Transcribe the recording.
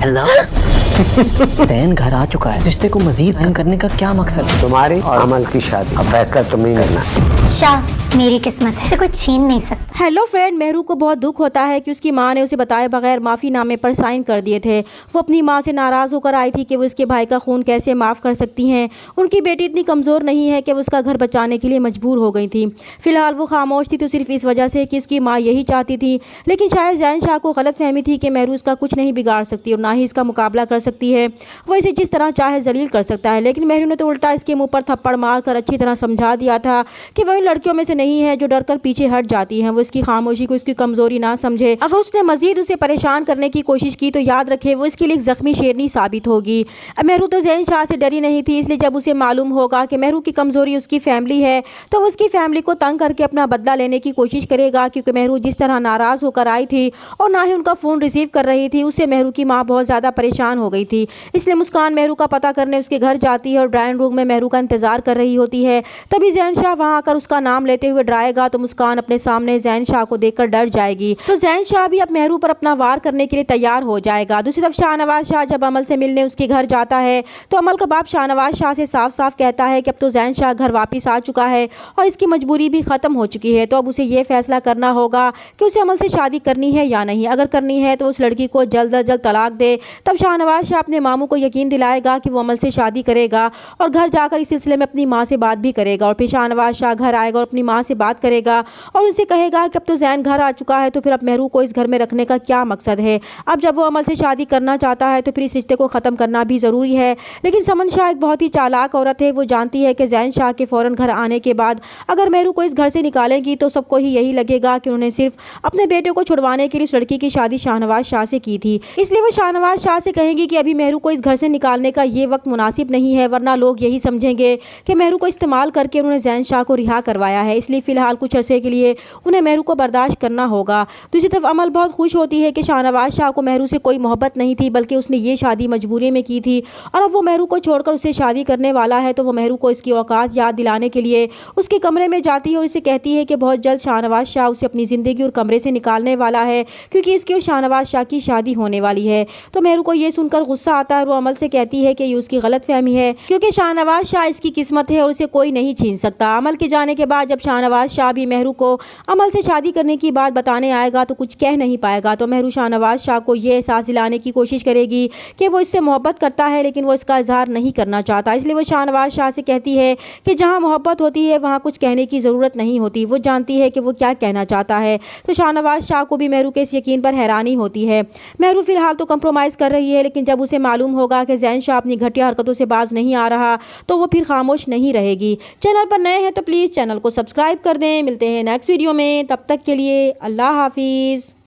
Hello ज़ैन घर आ चुका है। रिश्ते को मजीद अहम करने का क्या मकसद है? तुम्हारी और अमल की शादी, अब फैसला तुम्हें करना। शाह मेरी किस्मत है, इसे कोई छीन नहीं सकता। हेलो फ्रेंड, मेहरू को बहुत दुख होता है कि उसकी माँ ने उसे बताए बगैर माफ़ी नामे पर साइन कर दिए थे। वो अपनी माँ से नाराज़ होकर आई थी कि वो इसके भाई का खून कैसे माफ़ कर सकती हैं। उनकी बेटी इतनी कमज़ोर नहीं है कि वो उसका घर बचाने के लिए मजबूर हो गई थी। फिलहाल वो खामोश थी तो सिर्फ इस वजह से कि उसकी माँ यही चाहती थी, लेकिन शायद ज़ैन शाह को गलत फहमी थी कि मेहरू उसका कुछ नहीं बिगाड़ सकती और ना ही इसका मुकाबला कर सकती है। वो इसे जिस तरह चाहे जलील कर सकता है, लेकिन मेहरू ने तो उल्टा इसके मुँह पर थप्पड़ मार कर अच्छी तरह समझा दिया था कि वह इन लड़कियों में से नहीं है जो डर कर पीछे हट जाती हैं। वो इसकी खामोशी को इसकी कमजोरी ना समझे। अगर उसने मजीद उसे परेशान करने की कोशिश की तो याद रखे वो इसके लिए एक जख्मी शेरनी साबित होगी। मेहरू तो ज़ैन शाह से डरी नहीं थी, इसलिए जब उसे मालूम होगा कि मेहरू की कमजोरी उसकी फैमिली है तो वो उसकी फैमिली को तंग करके अपना बदला लेने की कोशिश करेगा। क्योंकि मेहरू जिस तरह नाराज़ होकर आई थी और ना ही उनका फ़ोन रिसीव कर रही थी, उससे मेहरू की माँ बहुत ज़्यादा परेशान हो गई थी। इसलिए मुस्कान मेहरू का पता करने उसके घर जाती है और ड्राइंग रूम में मेहरू का इंतज़ार कर रही होती है। तभी ज़ैन शाह वहाँ आकर उसका नाम लेते हुए डराएगा तो मुस्कान अपने सामने ज़ैन शाह को देखकर डर जाएगी। तो ज़ैन शाह भी अब मेहरू पर अपना वार करने के लिए तैयार हो जाएगा। दूसरी तरफ शाहनवाज शाह जब अमल से मिलने उसके घर जाता है तो अमल का बाप शाहनवाज शाह से साफ साफ कहता है कि अब तो ज़ैन शाह घर वापस आ चुका है और इसकी मजबूरी भी ख़त्म हो चुकी है। तो अब उसे ये फैसला करना होगा कि उसे अमल से शादी करनी है या नहीं। अगर करनी है तो उस लड़की को जल्द अज जल्द तलाक दे। तब शाहनवाज शाह अपने मामू को यकीन दिलाएगा कि वो अमल से शादी करेगा और घर जाकर इस सिलसिले में अपनी माँ से बात भी करेगा। और फिर शाहनवाज शाह घर आएगा और अपनी माँ से बात करेगा और उनसे कहेगा कि अब तो ज़ैन घर आ चुका है तो फिर अब मेहरू को इस घर में रखने का क्या मकसद है। अब जब वो अमल से शादी करना चाहता है तो फिर इस रिश्ते को ख़त्म करना भी ज़रूरी है। लेकिन समन शाह एक बहुत ही चालाक औरत है। वो जानती है कि ज़ैन शाह के फ़ौरन घर आने के बाद अगर मेहरू को इस घर से निकालेंगी तो सबको ही यही लगेगा कि उन्होंने सिर्फ अपने बेटे को छुड़वाने के लिए इस लड़की की शादी शाहनवाज शाह से की थी। इसलिए वो शाहनवाज शाह से कहेंगी कि अभी मेहरू को इस घर से निकालने का ये वक्त मुनासिब नहीं है, वरना लोग यही समझेंगे कि मेहरू को इस्तेमाल करके उन्होंने ज़ैन शाह को रिहा करवाया है। इसलिए फ़िलहाल कुछ अरसे के लिए उन्हें मेहरू को बर्दाश्त करना होगा। दूसरी तरफ अमल बहुत खुश होती है कि शाहनवाज शाह को मेहरू से कोई मोहब्बत नहीं थी, बल्कि उसने ये शादी मजबूरी में की थी और अब वो मेहरू को छोड़कर उससे शादी करने वाला है। तो वो मेहरू को इसकी औकात याद दिलाने के लिए उसके कमरे में जाती है और उसे कहती है कि बहुत जल्द शाहनवाज शाह उसे अपनी ज़िंदगी और कमरे से निकालने वाला है, क्योंकि इसकी और शाहनवाज शाह की शादी होने वाली है। तो मेहरू को ये सुनकर गुस्सा आता है और वो अमल से कहती है कि ये उसकी गलत फहमी है, क्योंकि शाहनवाज शाह इसकी किस्मत है और उसे कोई नहीं छीन सकता। अमल के जाने के बाद जब शाहनवाज शाह भी मेहरू को अमल से शादी करने की बात बताने आएगा तो कुछ कह नहीं पाएगा। तो मेहरू शाहनवाज शाह को ये एहसास दिलाने की कोशिश करेगी कि वो इससे मोहब्बत करता है, लेकिन वो इसका इजहार नहीं करना चाहता। इसलिए वो शाहनवाज शाह से कहती है कि जहाँ मोहब्बत होती है वहाँ कुछ कहने की ज़रूरत नहीं होती। वो जानती है कि वो क्या कहना चाहता है। तो शाहनवाज शाह को भी मेहरू के इस यकीन पर हैरानी होती है। मेहरू फ़िलहाल तो कंप्रोमाइज़ कर रही है, लेकिन जब उसे मालूम होगा कि ज़ैन शाह अपनी घटिया हरकतों से बाज नहीं आ रहा तो वो फिर खामोश नहीं रहेगी। चैनल पर नए हैं तो प्लीज़ चैनल को सब्सक्राइब कर दें। मिलते हैं नेक्स्ट वीडियो में, तब तक के लिए अल्लाह हाफिज़।